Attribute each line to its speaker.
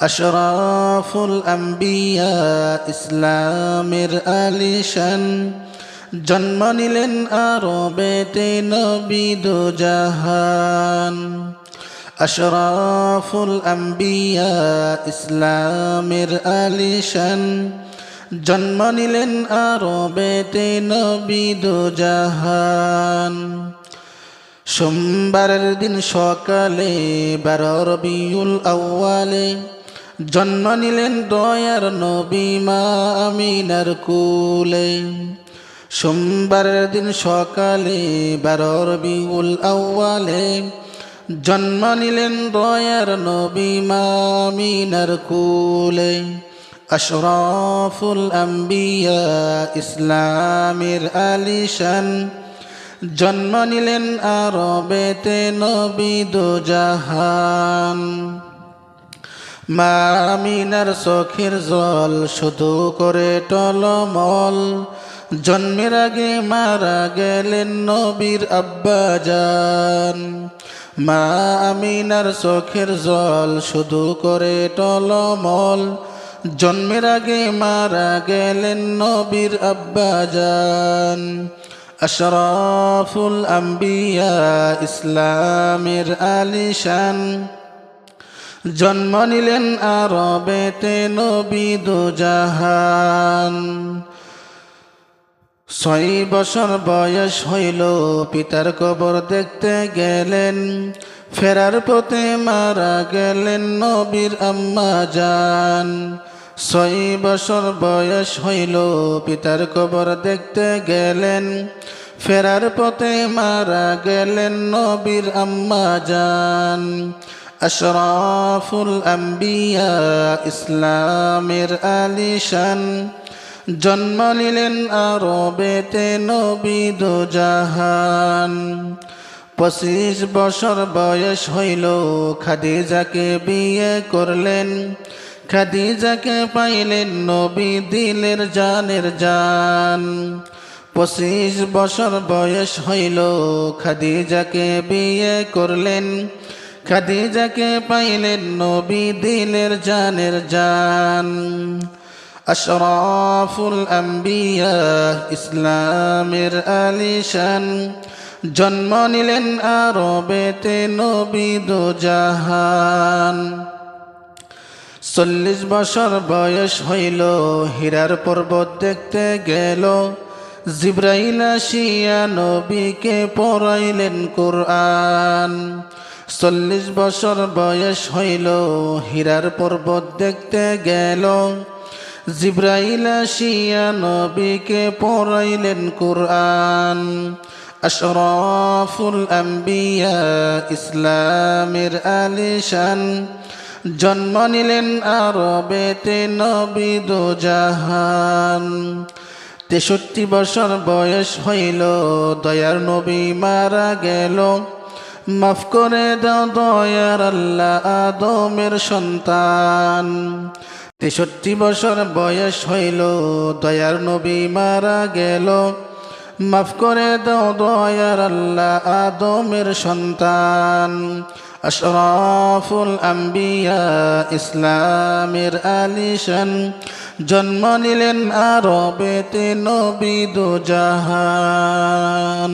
Speaker 1: আশরাফুল আম্বিয়া ইসলামের আলিশান জন্ম নিলেন আরবেতে নবী দো জাহান। আশরাফুল আম্বিয়া ইসলামের আলিশান জন্ম নিলেন আরবেতে নবী দো জাহান। সোমবারের দিন সকালে 12 রবিউল আউয়ালে জন্ম নিলেন দয়ার নবী মা আমিনার কুলে। সোমবারের দিন সকালে 12 রবিউল আউয়ালে জন্ম নিলেন দয়ার নবী মা আমিনার কুলে। আশরাফুল আম্বিয়া ইসলামের আলিশান জন্ম নিলেন আরবেতে নবী দো জাহান। মা আমিনার চোখের জল শুধু করে টলমল, জন্মের আগে মারা গেলেন নবীর আব্বাজান। মা আমিনার চোখের জল শুধু করে টলমল, জন্মের আগে মারা গেলেন নবীর আব্বাজান। আশরাফুল আম্বিয়া ইসলামের আলিশান জন্ম নিলেন আরবেতে নবী দো জাহান। 6 বছর বয়স হইল পিতার কবর দেখতে গেলেন, ফেরার পথে মারা গেলেন নবীর আম্মা জান। 6 বছর বয়স হইল পিতার কবর দেখতে গেলেন, ফেরার পথে মারা গেলেন নবীর আম্মা জান। আশরাফুল আম্বিয়া ইসলামের আলিশান জন্ম নিলেন আরবেতে নবী দো জাহান। 25 বছর বয়স হইল খাদিজাকে বিয়ে করলেন, খাদিজাকে পাইলেন নবী দিলের জানের জান। 25 বছর বয়স হইল খাদিজাকে বিয়ে করলেন, খাদিজাকে পাইলেন নবী দিলের জানের জান। আশরাফুল আম্বিয়া ইসলামের আলিশান জন্ম নিলেন আরবেতে নবী দো জাহান। 40 বছর বয়স হইল হীরার পর্বত দেখতে গেল, জিব্রাইল আসিয়া নবীকে পড়াইলেন কুরআন। 40 বছর বয়স হইল হীরার পর্বত দেখতে গেল, জিব্রাইল আসিয়া নবীকে পড়াইলেন কুরআন। আশরাফুল আম্বিয়া ইসলামের আলিশান জন্ম নিলেন আরবেতে নবী দো জাহান। 63 বছর বয়স হইল দয়ার নবী মারা গেল, মাফ করে দাও দয়ার আল্লাহ আদমের সন্তান। 63 বছর বয়স হইল দয়ার নবী মারা গেল, মাফ করে দাও দয়ার আল্লাহ আদমের সন্তান। আশরাফুল আম্বিয়া ইসলামের আলিশান জন্ম নিলেন আরবেতে নবী দো জাহান।